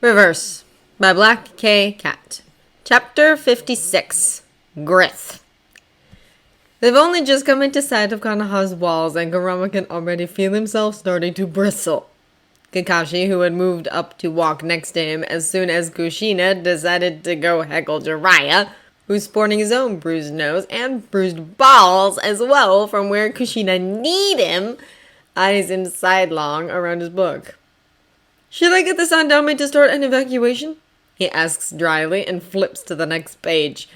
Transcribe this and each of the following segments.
Reverse by Black K. Cat. Chapter 56. Grith. They've only just come into sight of Konoha's walls, and Kurama can already feel himself starting to bristle. Kakashi, who had moved up to walk next to him as soon as Kushina decided to go heckle Jiraiya, who's sporting his own bruised nose and bruised balls as well from where Kushina kneed him, eyes him sidelong around his book. "Should I get the Sandaime to start an evacuation?" he asks dryly and flips to the next page.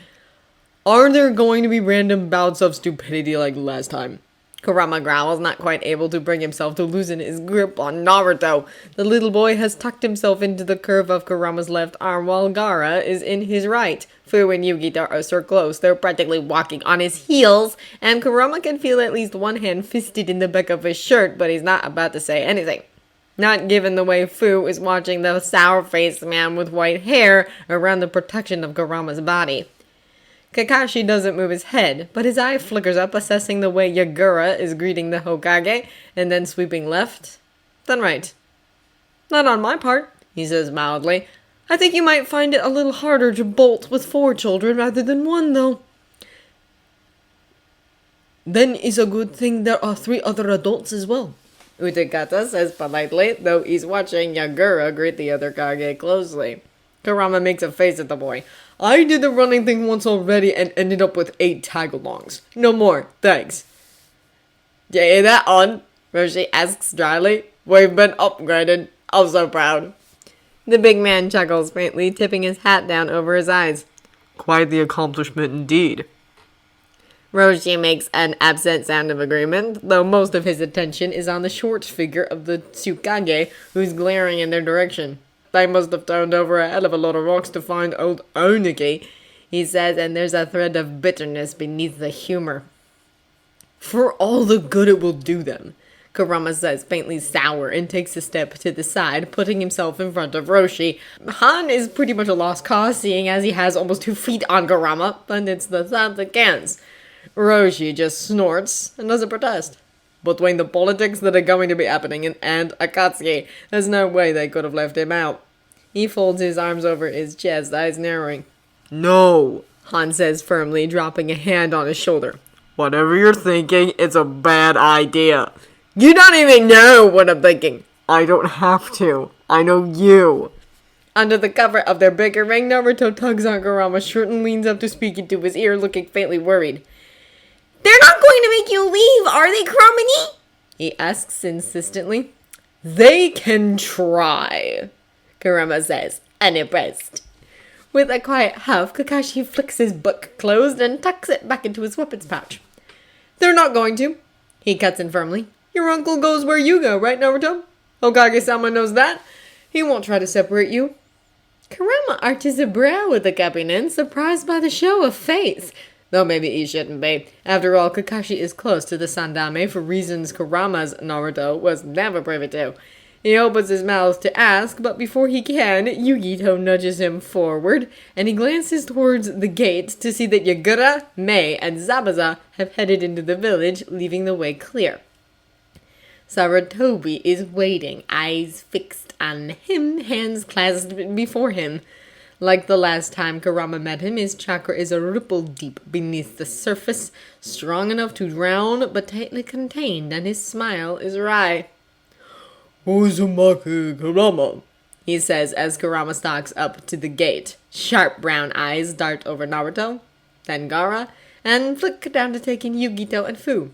"Are there going to be random bouts of stupidity like last time?" Kurama growls, not quite able to bring himself to loosen his grip on Naruto. The little boy has tucked himself into the curve of Kurama's left arm while Gaara is in his right. Fu and Yugito are so close they're practically walking on his heels, and Kurama can feel at least one hand fisted in the back of his shirt, but he's not about to say anything. Not given the way Fu is watching the sour-faced man with white hair around the protection of Kurama's body. Kakashi doesn't move his head, but his eye flickers up, assessing the way Yagura is greeting the Hokage, and then sweeping left, then right. "Not on my part," he says mildly. "I think you might find it a little harder to bolt with 4 children rather than 1, though." "Then it's a good thing there are 3 other adults as well," Utakata says politely, though he's watching Yagura greet the other Kage closely. Kurama makes a face at the boy. "I did the running thing once already and ended up with 8 tag-alongs. No more, thanks." "Yeah, that on?" Roshi asks dryly. "We've been upgraded. I'm so proud." The big man chuckles faintly, tipping his hat down over his eyes. "Quite the accomplishment indeed." Roshi makes an absent sound of agreement, though most of his attention is on the short figure of the Tsukage, who's glaring in their direction. "They must have turned over a hell of a lot of rocks to find old Onigi," he says, and there's a thread of bitterness beneath the humor. "For all the good it will do them," Kurama says, faintly sour, and takes a step to the side, putting himself in front of Roshi. Han is pretty much a lost cause, seeing as he has almost 2 feet on Kurama, but it's the thought that counts. Roshi just snorts and doesn't protest. Between the politics that are going to be happening and Akatsuki, there's no way they could have left him out. He folds his arms over his chest, eyes narrowing. "No," Han says firmly, dropping a hand on his shoulder. "Whatever you're thinking, it's a bad idea." "You don't even know what I'm thinking." "I don't have to. I know you." Under the cover of their bickering, Naruto tugs on Kurama's shirt and leans up to speak into his ear, looking faintly worried. "They're not going to make you leave, are they, Kurama?" he asks insistently. "They can try," Kurama says, unimpressed. With a quiet huff, Kakashi flicks his book closed and tucks it back into his weapons pouch. "They're not going to," he cuts in firmly. "Your uncle goes where you go, right, Naruto? Hokage-sama knows that. He won't try to separate you." Kurama arches a brow with a countenance, surprised by the show of face. Though maybe he shouldn't be. After all, Kakashi is close to the Sandaime for reasons Kurama's Naruto was never privy to. He opens his mouth to ask, but before he can, Yugito nudges him forward, and he glances towards the gate to see that Yagura, Mei, and Zabuza have headed into the village, leaving the way clear. Sarutobi is waiting, eyes fixed on him, hands clasped before him. Like the last time Kurama met him, his chakra is a ripple deep beneath the surface, strong enough to drown, but tightly contained, and his smile is wry. "Uzumaki Kurama," he says as Kurama stalks up to the gate. Sharp brown eyes dart over Naruto, then Gaara, and flick down to take in Yugito and Fu.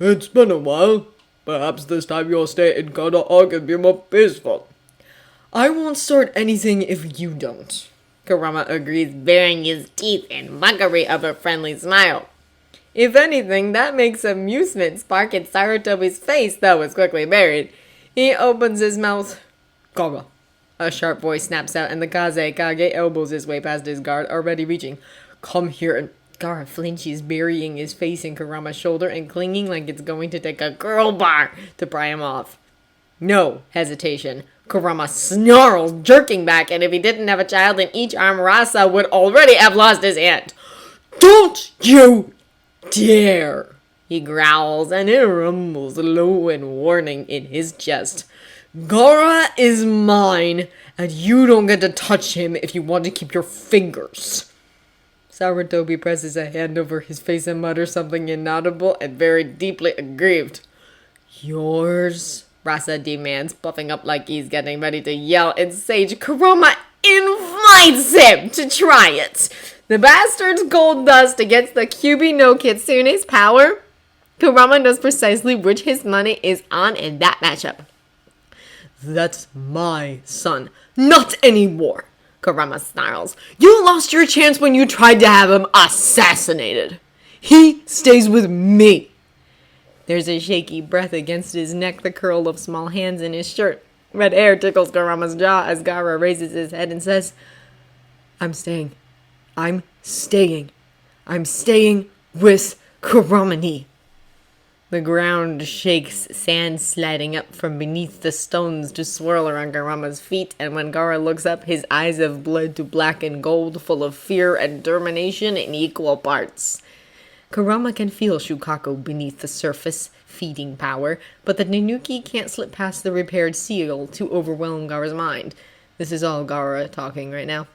"It's been a while. Perhaps this time your stay in Konoha can be more peaceful." "I won't start anything if you don't," Kurama agrees, baring his teeth in mockery of a friendly smile. If anything, that makes amusement spark in Sarutobi's face, though it's quickly buried. He opens his mouth. "Gaara," a sharp voice snaps out, and the Kage elbows his way past his guard, already reaching. "Come here," and Gaara flinches, burying his face in Kurama's shoulder and clinging like it's going to take a girl bar to pry him off. No hesitation. Kurama snarls, jerking back, and if he didn't have a child in each arm, Rasa would already have lost his hand. "Don't you dare!" he growls, and it rumbles low and warning in his chest. "Gaara is mine, And you don't get to touch him if you want to keep your fingers. Sarutobi presses a hand over his face and mutters something inaudible and very deeply aggrieved. Yours? Rasa demands, puffing up like he's getting ready to yell, and Sage Kurama invites him to try it. The bastard's gold dust against the Kyubi no Kitsune's power. Kurama knows precisely which his money is on in that matchup. That's my son. Not anymore, Kurama snarls. You lost your chance when you tried to have him assassinated. He stays with me. There's a shaky breath against his neck, the curl of small hands in his shirt. Red hair tickles Kurama's jaw as Gaara raises his head and says, I'm staying. I'm staying. I'm staying with Kuramani. The ground shakes, sand sliding up from beneath the stones to swirl around Kurama's feet, and when Gaara looks up, his eyes have bled to black and gold, full of fear and determination in equal parts. Kurama can feel Shukaku beneath the surface, feeding power, but the Nanuki can't slip past the repaired seal to overwhelm Gaara's mind. This is all Gaara talking right now.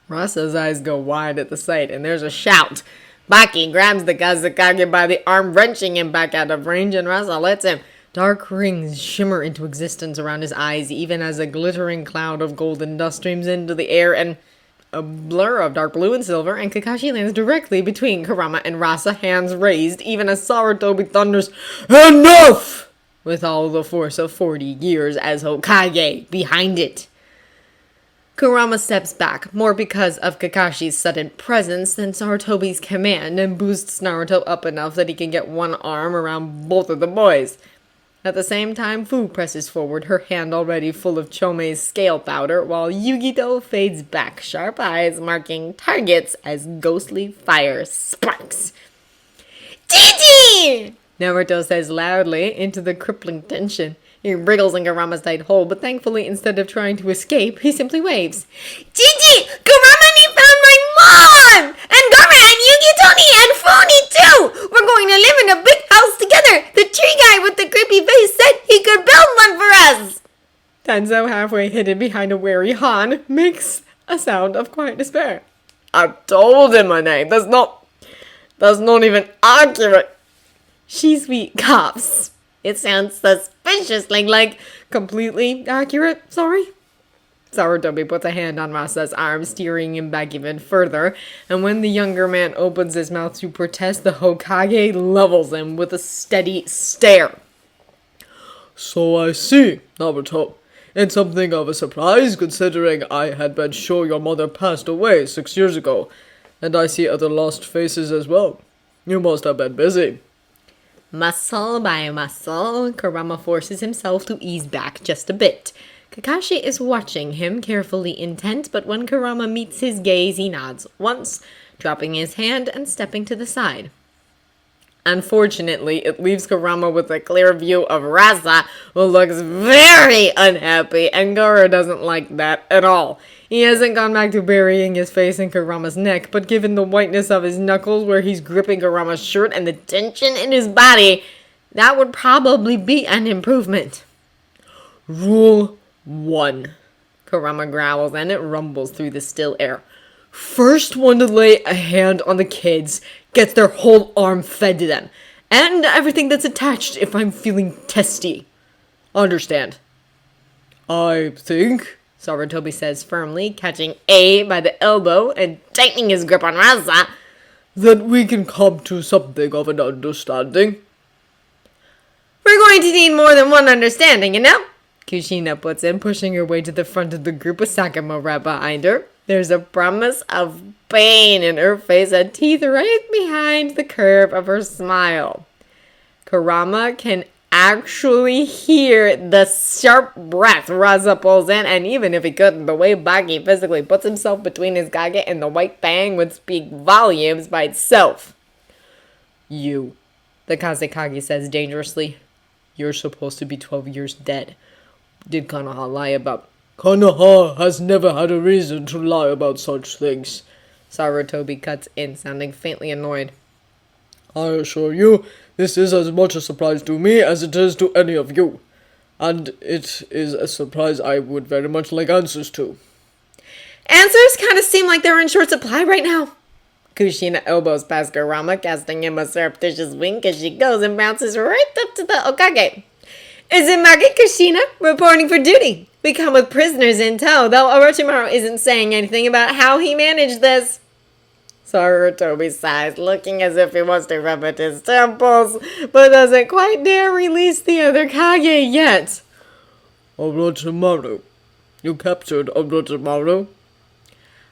Rasa's eyes go wide at the sight, and there's a shout. Baki grabs the Kazekage by the arm, wrenching him back out of range, and Rasa lets him. Dark rings shimmer into existence around his eyes, even as a glittering cloud of golden dust streams into the air, and a blur of dark blue and silver, and Kakashi lands directly between Kurama and Rasa, hands raised, even as Sarutobi thunders, Enough! With all the force of 40 years as Hokage behind it. Kurama steps back, more because of Kakashi's sudden presence than Sarutobi's command, and boosts Naruto up enough that he can get one arm around both of the boys. At the same time, Fu presses forward, her hand already full of Chomei's scale powder, while Yugito fades back, sharp eyes marking targets as ghostly fire sparks. Gigi! Naruto says loudly into the crippling tension. He wriggles in Kurama's tight hold, but thankfully, instead of trying to escape, he simply waves. Gigi! Kuramani found my mom! And Gaara and Yugitoni and Funi too! We're going to live in a big house together! The tree guy with the creepy face said he could build one for us! Tenzo, halfway hidden behind a wary Han, makes a sound of quiet despair. I told him my name. That's not even accurate. She-sweet coughs. It sounds suspiciously like completely accurate, sorry. Sarutobi puts a hand on Rasa's arm, steering him back even further, and when the younger man opens his mouth to protest, the Hokage levels him with a steady stare. So I see, Naruto. It's something of a surprise, considering I had been sure your mother passed away 6 years ago, and I see other lost faces as well. You must have been busy. Muscle by muscle, Kurama forces himself to ease back just a bit. Kakashi is watching him, carefully intent, but when Kurama meets his gaze, he nods once, dropping his hand and stepping to the side. Unfortunately, it leaves Kurama with a clear view of Rasa, who looks very unhappy, and Gaara doesn't like that at all. He hasn't gone back to burying his face in Kurama's neck, but given the whiteness of his knuckles where he's gripping Kurama's shirt and the tension in his body, that would probably be an improvement. Rule 1. Kurama growls, and it rumbles through the still air. First one to lay a hand on the kids gets their whole arm fed to them, and everything that's attached if I'm feeling testy. Understand? I think, Sarutobi says firmly, catching A by the elbow and tightening his grip on Rasa, that we can come to something of an understanding. We're going to need more than one understanding, you know? Kushina puts in, pushing her way to the front of the group with Sakamo right behind her. There's a promise of pain in her face and teeth right behind the curve of her smile. Kurama can actually hear the sharp breath Rasa pulls in, and even if he couldn't, the way Baki physically puts himself between his Kage and the white fang would speak volumes by itself. You, the Kazekage says dangerously, you're supposed to be 12 years dead. Did Konoha lie about... Konoha has never had a reason to lie about such things. Sarutobi cuts in, sounding faintly annoyed. I assure you, this is as much a surprise to me as it is to any of you. And it is a surprise I would very much like answers to. Answers kind of seem like they're in short supply right now. Kushina elbows past Kurama, casting him a surreptitious wink as she goes and bounces right up to the Okage. Uzumaki Kushina, reporting for duty. We come with prisoners in tow, though Orochimaru isn't saying anything about how he managed this. Sarutobi sighs, looking as if he wants to rub at his temples, but doesn't quite dare release the other Kage yet. Orochimaru. You captured Orochimaru?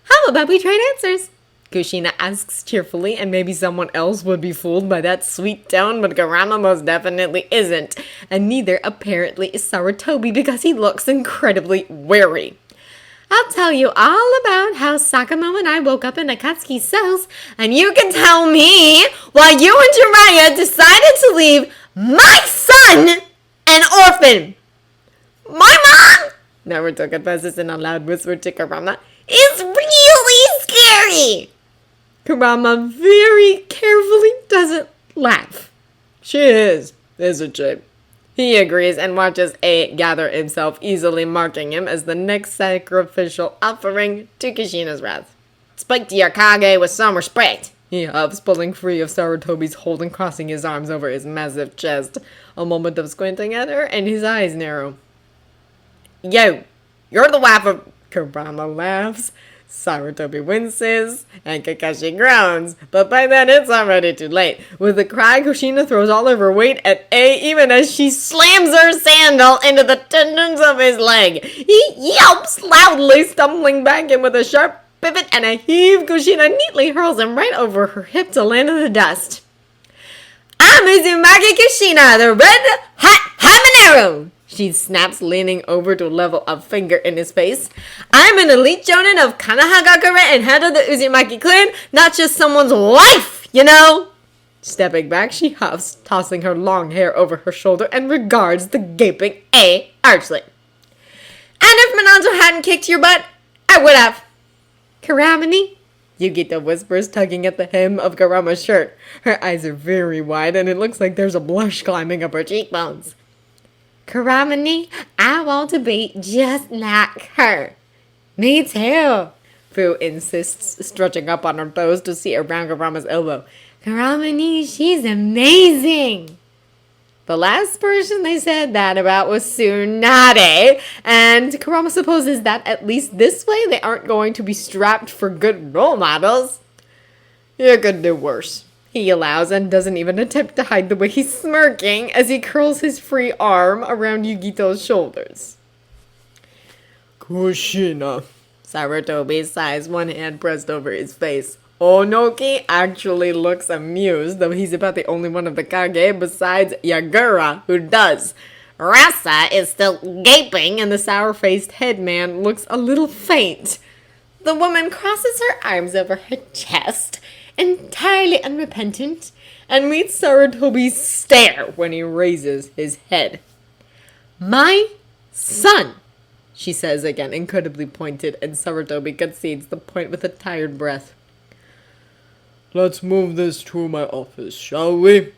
How about we trade answers? Kushina asks cheerfully, and maybe someone else would be fooled by that sweet tone, but Kurama most definitely isn't, and neither apparently is Sarutobi because he looks incredibly wary. I'll tell you all about how Sakamoto and I woke up in Akatsuki's cells, and you can tell me why you and Jiraiya decided to leave my son an orphan. My mom, Naruto confesses in a loud whisper to Kurama, is really scary. Kurama very carefully doesn't laugh. She is, isn't she? He agrees and watches A gather himself, easily marking him as the next sacrificial offering to Kushina's wrath. Speak to your Kage with some respect, he huffs, pulling free of Sarutobi's hold and crossing his arms over his massive chest. A moment of squinting at her, and his eyes narrow. Yo, you're the wife of... Kurama laughs. Sarutobi winces, and Kakashi groans, but by then it's already too late. With a cry, Kushina throws all of her weight at A even as she slams her sandal into the tendons of his leg. He yelps loudly, stumbling back, and with a sharp pivot and a heave, Kushina neatly hurls him right over her hip to land in the dust. I'm Uzumaki Kushina, the red hot habanero! She snaps, leaning over to level a finger in his face. I'm an elite jonin of Kanahagakure and head of the Uzumaki clan, not just someone's wife, you know? Stepping back, she huffs, tossing her long hair over her shoulder and regards the gaping A archly. And if Minato hadn't kicked your butt, I would have. Karamini? Yugito whispers, tugging at the hem of Kurama's shirt. Her eyes are very wide, and it looks like there's a blush climbing up her cheekbones. Karamini, I want to be just like her. Me too, Fu insists, stretching up on her toes to see around Kurama's elbow. Karamini, she's amazing. The last person they said that about was Tsunade, and Kurama supposes that at least this way they aren't going to be strapped for good role models. You could do worse, he allows, and doesn't even attempt to hide the way he's smirking as he curls his free arm around Yugito's shoulders. Kushina. Sarutobi sighs, one hand pressed over his face. Onoki actually looks amused, though he's about the only one of the Kage besides Yagura who does. Rasa is still gaping, and the sour-faced headman looks a little faint. The woman crosses her arms over her chest, entirely unrepentant, and meets Sarutobi's stare when he raises his head. My son, she says again, incredibly pointed, and Sarutobi concedes the point with a tired breath. Let's move this to my office, shall we?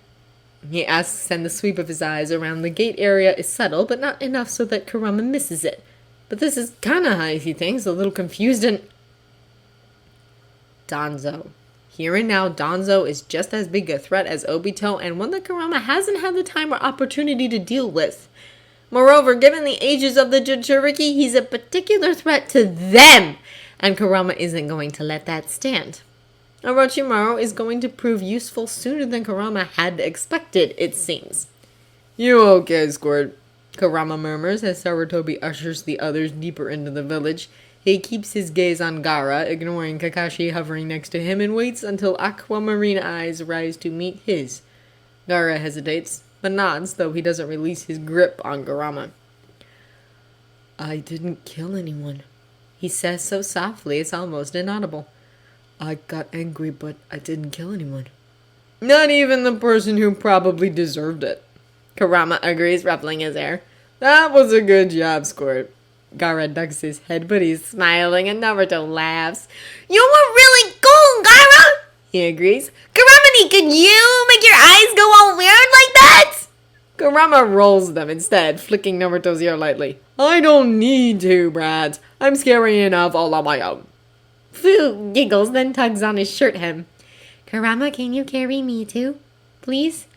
He asks, and the sweep of his eyes around the gate area is subtle, but not enough so that Kurama misses it. But this is kinda high, he thinks, a little confused and... Danzo. Here and now, Danzo is just as big a threat as Obito, and one that Kurama hasn't had the time or opportunity to deal with. Moreover, given the ages of the Jinchuriki, he's a particular threat to them, and Kurama isn't going to let that stand. Orochimaru is going to prove useful sooner than Kurama had expected, it seems. You okay, Squirt? Kurama murmurs as Sarutobi ushers the others deeper into the village. He keeps his gaze on Gaara, ignoring Kakashi hovering next to him, and waits until aquamarine eyes rise to meet his. Gaara hesitates, but nods, though he doesn't release his grip on Kurama. I didn't kill anyone, he says so softly it's almost inaudible. I got angry, but I didn't kill anyone. Not even the person who probably deserved it. Kurama agrees, ruffling his hair. That was a good job, Squirt. Gaara ducks his head, but he's smiling, and Naruto laughs. You were really cool, Gaara! He agrees. Karamani, can you make your eyes go all weird like that? Kurama rolls them instead, flicking Naruto's ear lightly. I don't need to, Brat. I'm scary enough all on my own. Fu giggles, then tugs on his shirt hem. Kurama, can you carry me too? Please?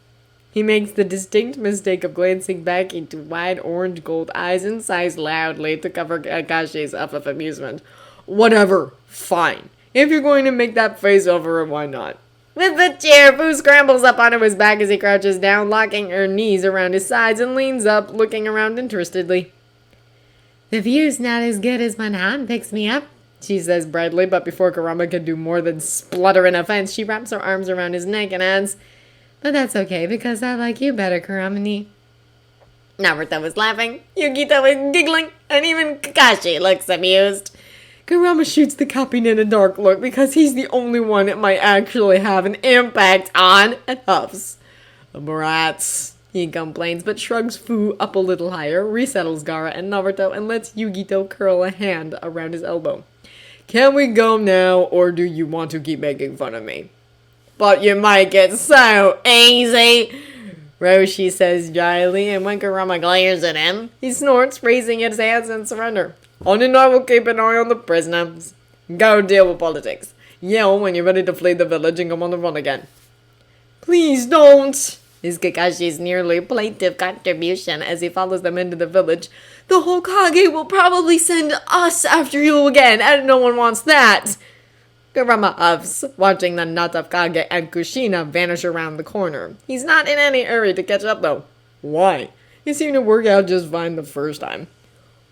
He makes the distinct mistake of glancing back into wide orange gold eyes and sighs loudly to cover Kakashi's up of amusement. Whatever. Fine. If you're going to make that face over it, why not? With the chair, Fu scrambles up onto his back as he crouches down, locking her knees around his sides and leans up, looking around interestedly. The view's not as good as when Han picks me up, she says brightly, but before Kurama can do more than splutter in offense, she wraps her arms around his neck and adds, but that's okay, because I like you better, Kurama-ni. Naruto is laughing, Yugito is giggling, and even Kakashi looks amused. Kurama shoots the Kapping a dark look because he's the only one it might actually have an impact on, and huffs. Brats, he complains, but shrugs Fu up a little higher, resettles Gaara and Naruto, and lets Yugito curl a hand around his elbow. Can we go now, or do you want to keep making fun of me? But you might get so easy, Roshi says dryly, and when Kurama glares at him, he snorts, raising his hands in surrender. On and I will keep an eye on the prisoners. Go deal with politics. Yell when you're ready to flee the village and come on the run again. Please don't, is Kakashi's nearly plaintive contribution as he follows them into the village. The Hokage will probably send us after you again, and no one wants that. Kurama huffs, watching the Natafkage and Kushina vanish around the corner. He's not in any hurry to catch up, though. Why? He seemed to work out just fine the first time.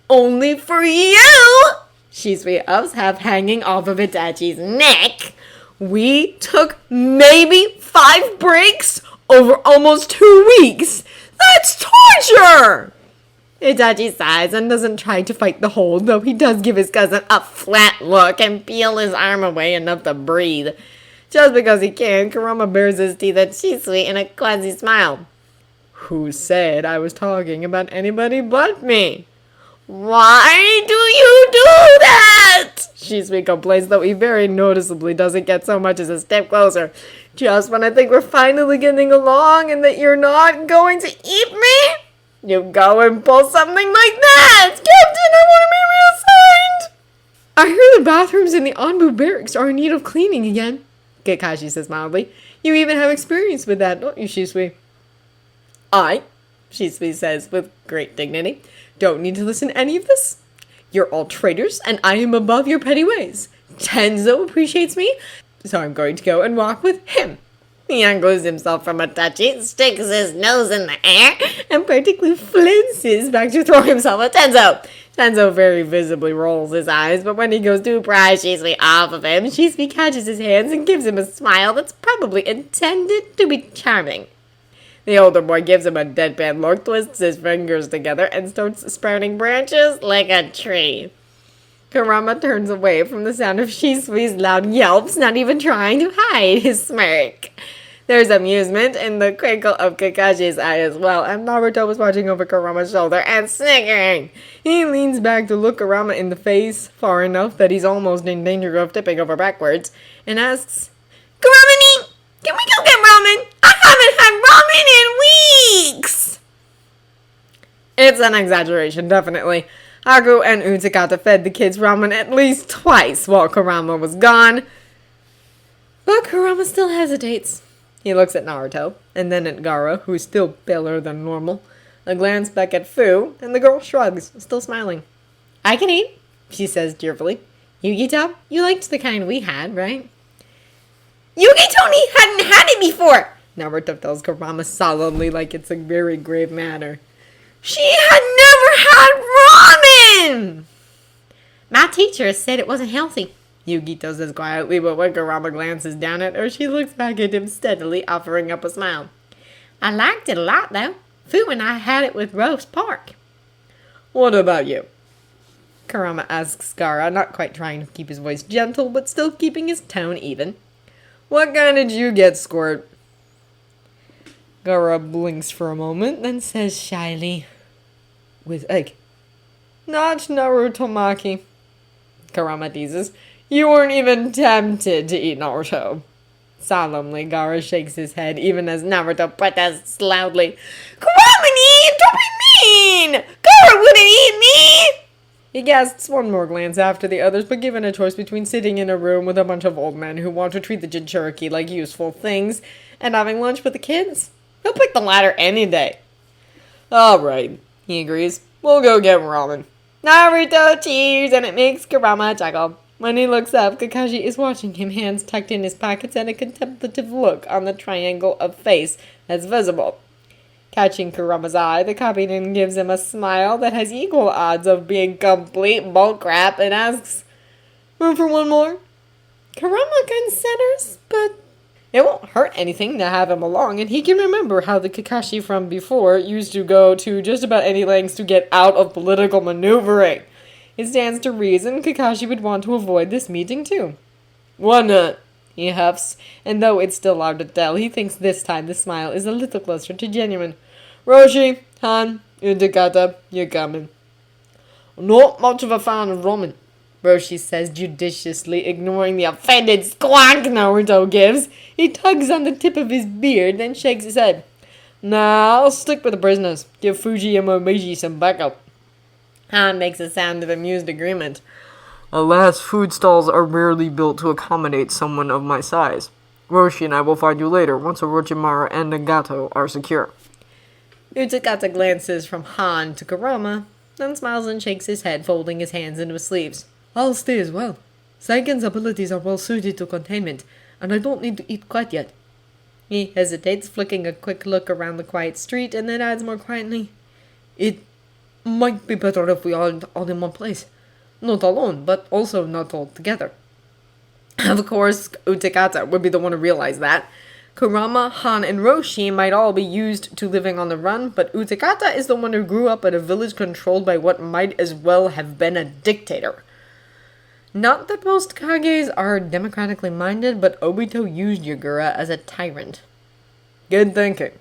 Only for you! Shisui huffs, half hanging off of Itachi's neck. We took maybe 5 breaks over almost 2 weeks. That's torture! Itachi sighs and doesn't try to fight the hold, though he does give his cousin a flat look and peel his arm away enough to breathe. Just because he can, Kurama bares his teeth at Shisui in a quasi smile. Who said I was talking about anybody but me? Why do you do that? Shisui complains, though he very noticeably doesn't get so much as a step closer. Just when I think we're finally getting along and that you're not going to eat me, you go and pull something like that! Captain, I want to be reassigned! I hear the bathrooms in the Anbu barracks are in need of cleaning again, Kakashi says mildly. You even have experience with that, don't you, Shisui? I, Shisui says with great dignity, don't need to listen to any of this. You're all traitors, and I am above your petty ways. Tenzo appreciates me, so I'm going to go and walk with him. He unglues himself from Itachi, sticks his nose in the air, and practically flinches back to throw himself at Tenzo. Tenzo very visibly rolls his eyes, but when he goes to pry Shisui off of him, Shisui catches his hands and gives him a smile that's probably intended to be charming. The older boy gives him a deadpan look, twists his fingers together, and starts sprouting branches like a tree. Kurama turns away from the sound of Shisui's loud yelps, not even trying to hide his smirk. There's amusement in the crinkle of Kakashi's eye as well, and Naruto was watching over Kurama's shoulder and snickering. He leans back to look Kurama in the face, far enough that he's almost in danger of tipping over backwards, and asks, Kurama-ni, can we go get ramen? I haven't had ramen in weeks! It's an exaggeration, definitely. Haku and Utakata fed the kids ramen at least twice while Kurama was gone. But Kurama still hesitates. He looks at Naruto, and then at Gaara, who's still paler than normal. A glance back at Fu, and the girl shrugs, still smiling. I can eat, she says cheerfully. Yugito, you liked the kind we had, right? Yugito-ni hadn't had it before, Naruto tells Kurama solemnly like it's a very grave matter. She had never had ramen! My teacher said it wasn't healthy. Yugito says quietly, but when Kurama glances down at her, she looks back at him steadily, offering up a smile. I liked it a lot, though. Fu and I had it with roast pork. What about you? Kurama asks Gaara, not quite trying to keep his voice gentle, but still keeping his tone even. What kind did you get, Squirt? Gaara blinks for a moment, then says shyly, with egg. Not Naruto-maki. Kurama teases. You weren't even tempted to eat Naruto. Solemnly, Gaara shakes his head even as Naruto protests loudly. Kuramani, don't be mean! Gaara wouldn't eat me! He casts one more glance after the others, but given a choice between sitting in a room with a bunch of old men who want to treat the Jinchuriki like useful things and having lunch with the kids, he'll pick the latter any day. Alright, he agrees. We'll go get ramen. Naruto cheers, and it makes Kurama chuckle. When he looks up, Kakashi is watching him, hands tucked in his pockets and a contemplative look on the triangle of face that's visible. Catching Kurama's eye, the copy then gives him a smile that has equal odds of being complete bullcrap and asks, "Room for one more?" Kurama considers, but it won't hurt anything to have him along, and he can remember how the Kakashi from before used to go to just about any lengths to get out of political maneuvering. It stands to reason Kakashi would want to avoid this meeting too. "Why not?" he huffs, and though it's still hard to tell, he thinks this time the smile is a little closer to genuine. "Roshi, Han, Utakata, you're coming." "Not much of a fan of ramen," Roshi says judiciously, ignoring the offended squawk Naruto gives. He tugs on the tip of his beard, then shakes his head. "Nah, I'll stick with the prisoners. Give Fuji and Momiji some backup." Han makes a sound of amused agreement. Alas, food stalls are rarely built to accommodate someone of my size. Roshi and I will find you later once Orochimaru and Nagato are secure. Utakata glances from Han to Kurama, then smiles and shakes his head, folding his hands into his sleeves. I'll stay as well. Saigen's abilities are well suited to containment, and I don't need to eat quite yet. He hesitates, flicking a quick look around the quiet street, and then adds more quietly, It might be better if we aren't all in one place. Not alone, but also not all together. Of course, Utakata would be the one to realize that. Kurama, Han, and Roshi might all be used to living on the run, but Utakata is the one who grew up in a village controlled by what might as well have been a dictator. Not that most Kages are democratically minded, but Obito used Yagura as a tyrant. Good thinking,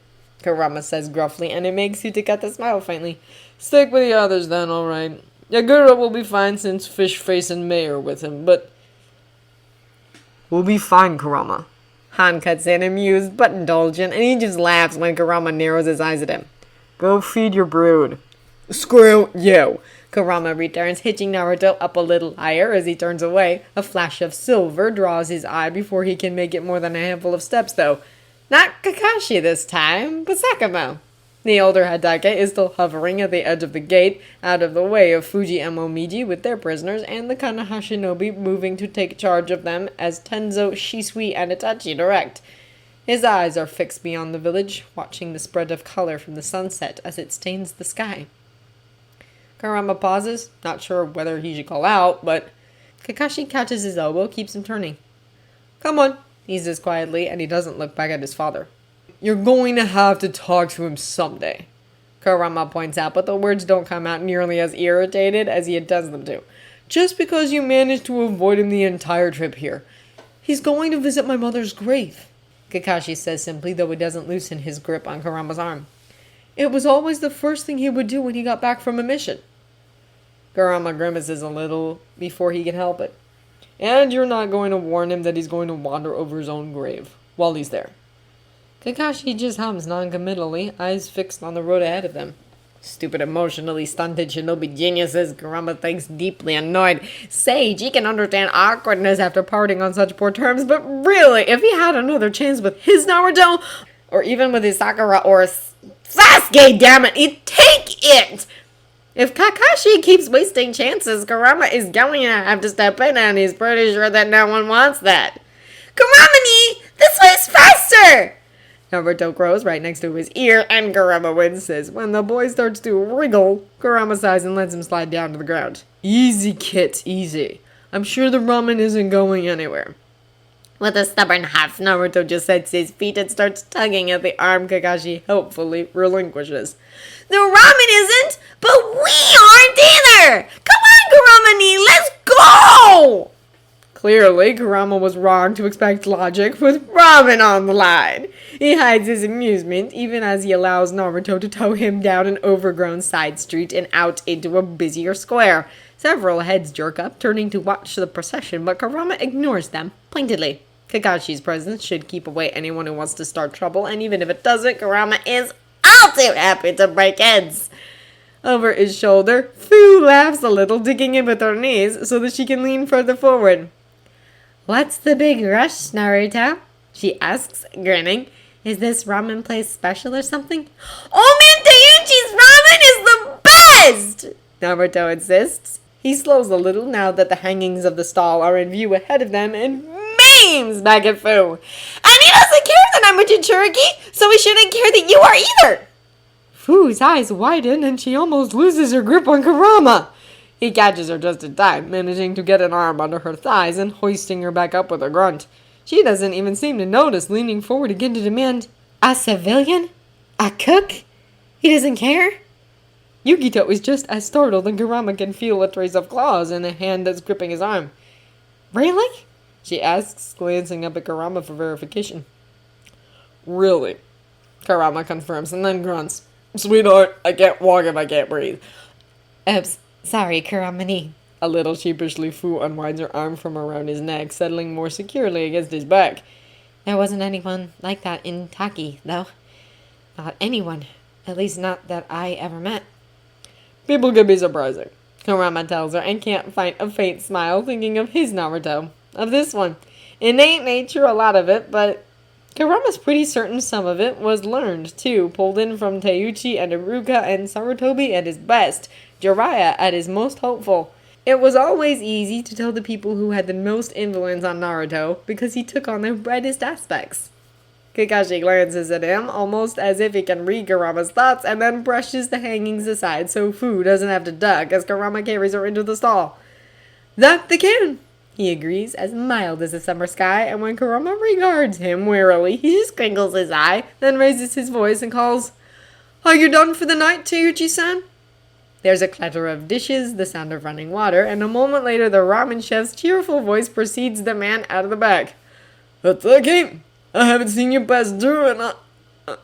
Kurama says gruffly, and it makes Utakata smile faintly. Stick with the others then, alright. Yagura will be fine since Fishface and May are with him, but... We'll be fine, Kurama. Han cuts in, amused but indulgent, and he just laughs when Kurama narrows his eyes at him. Go feed your brood. Screw you! Kurama returns, hitching Naruto up a little higher as he turns away. A flash of silver draws his eye before he can make it more than a handful of steps, though. Not Kakashi this time, but Sakamoto. The older Hatake is still hovering at the edge of the gate, out of the way of Fuji and Momiji with their prisoners, and the Konoha shinobi moving to take charge of them as Tenzo, Shisui, and Itachi direct. His eyes are fixed beyond the village, watching the spread of color from the sunset as it stains the sky. Kurama pauses, not sure whether he should call out, but Kakashi catches his elbow, keeps him turning. "Come on," he says quietly, and he doesn't look back at his father. You're going to have to talk to him someday, Kurama points out, but the words don't come out nearly as irritated as he intends them to. Just because you managed to avoid him the entire trip here. He's going to visit my mother's grave, Kakashi says simply, though he doesn't loosen his grip on Kurama's arm. It was always the first thing he would do when he got back from a mission. Kurama grimaces a little before he can help it. And you're not going to warn him that he's going to wander over his own grave while he's there. Kakashi just hums noncommittally, eyes fixed on the road ahead of them. Stupid, emotionally stunted shinobi geniuses, Kurama thinks, deeply annoyed. Sage, he can understand awkwardness after parting on such poor terms, but really, if he had another chance with his Naruto, or even with his Sakura or Sasuke, damn it, he'd take it! If Kakashi keeps wasting chances, Kurama is going to have to step in, and he's pretty sure that no one wants that. Kuramani! This way's faster! Naruto grows right next to his ear, and Kurama winces. When the boy starts to wriggle, Kurama sighs and lets him slide down to the ground. Easy, Kit, easy. I'm sure the ramen isn't going anywhere. With a stubborn huff, Naruto just sets his feet and starts tugging at the arm Kakashi helpfully relinquishes. The ramen isn't, but we aren't either! Come on, Kuramani, let's go! Clearly, Kurama was wrong to expect logic with ramen on the line. He hides his amusement, even as he allows Naruto to tow him down an overgrown side street and out into a busier square. Several heads jerk up, turning to watch the procession, but Kurama ignores them, pointedly. Kakashi's presence should keep away anyone who wants to start trouble, and even if it doesn't, Kurama is all too happy to break heads. Over his shoulder, Fu laughs a little, digging in with her knees so that she can lean further forward. What's the big rush, Naruto? She asks, grinning. Is this ramen place special or something? Oh man, Tayuchi's ramen is the best! Naruto insists. He slows a little now that the hangings of the stall are in view ahead of them and beams back at Fu. And he doesn't care that I'm a Jinchuriki, so he shouldn't care that you are either. Fu's eyes widen and she almost loses her grip on Kurama. He catches her just in time, managing to get an arm under her thighs and hoisting her back up with a grunt. She doesn't even seem to notice, leaning forward again to demand, A civilian? A cook? He doesn't care? Yukito is just as startled, and Kurama can feel a trace of claws in the hand that's gripping his arm. Really? She asks, glancing up at Kurama for verification. Really? Kurama confirms and then grunts. Sweetheart, I can't walk if I can't breathe. Oops, sorry, Kurama-ni. A little sheepishly, Fu unwinds her arm from around his neck, settling more securely against his back. There wasn't anyone like that in Taki, though. Not anyone. At least not that I ever met. People can be surprising, Kurama tells her, and can't find a faint smile thinking of his Naruto. Of this one. Innate nature, a lot of it, but Kurama's pretty certain some of it was learned, too, pulled in from Teiuchi and Iruka and Sarutobi at his best, Jiraiya at his most hopeful. It was always easy to tell the people who had the most influence on Naruto because he took on their brightest aspects. Kakashi glances at him, almost as if he can read Kurama's thoughts, and then brushes the hangings aside so Fu doesn't have to duck as Kurama carries her into the stall. That they can, he agrees, as mild as the summer sky, and when Kurama regards him warily, he just crinkles his eye, then raises his voice and calls, Are you done for the night, Teiuchi-san? There's a clatter of dishes, the sound of running water, and a moment later the ramen chef's cheerful voice precedes the man out of the back. That's okay. I haven't seen you pass through in a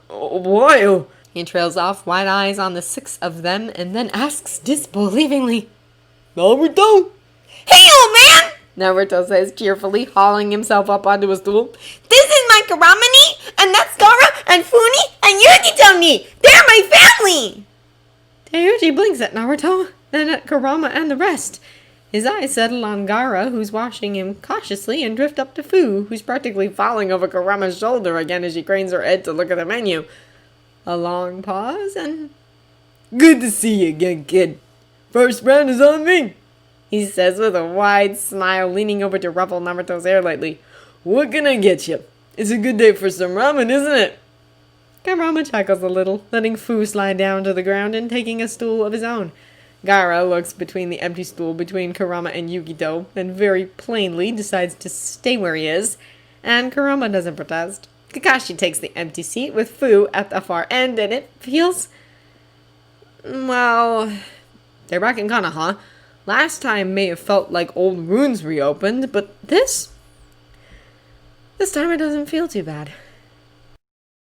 while. He trails off, wide eyes on the 6 of them, and then asks disbelievingly, Naruto? Hey, old man! Naruto says cheerfully, hauling himself up onto a stool. This is my Kurama-ni, and that's Gaara, and Funi, and Yukito-ni. They're my family! Teiuchi blinks at Naruto, then at Kurama and the rest. His eyes settle on Gaara, who's watching him cautiously, and drift up to Fu, who's practically falling over Kurama's shoulder again as she cranes her head to look at the menu. A long pause, and... Good to see you again, kid. First round is on me, he says with a wide smile, leaning over to ruffle Naruto's hair lightly. What can I get you? It's a good day for some ramen, isn't it? Kurama chuckles a little, letting Fu slide down to the ground and taking a stool of his own. Gaara looks between the empty stool between Kurama and Yukito, and very plainly decides to stay where he is, and Kurama doesn't protest. Kakashi takes the empty seat with Fu at the far end, and it feels... well... they're back in Kana, huh? Last time may have felt like old wounds reopened, but this time it doesn't feel too bad.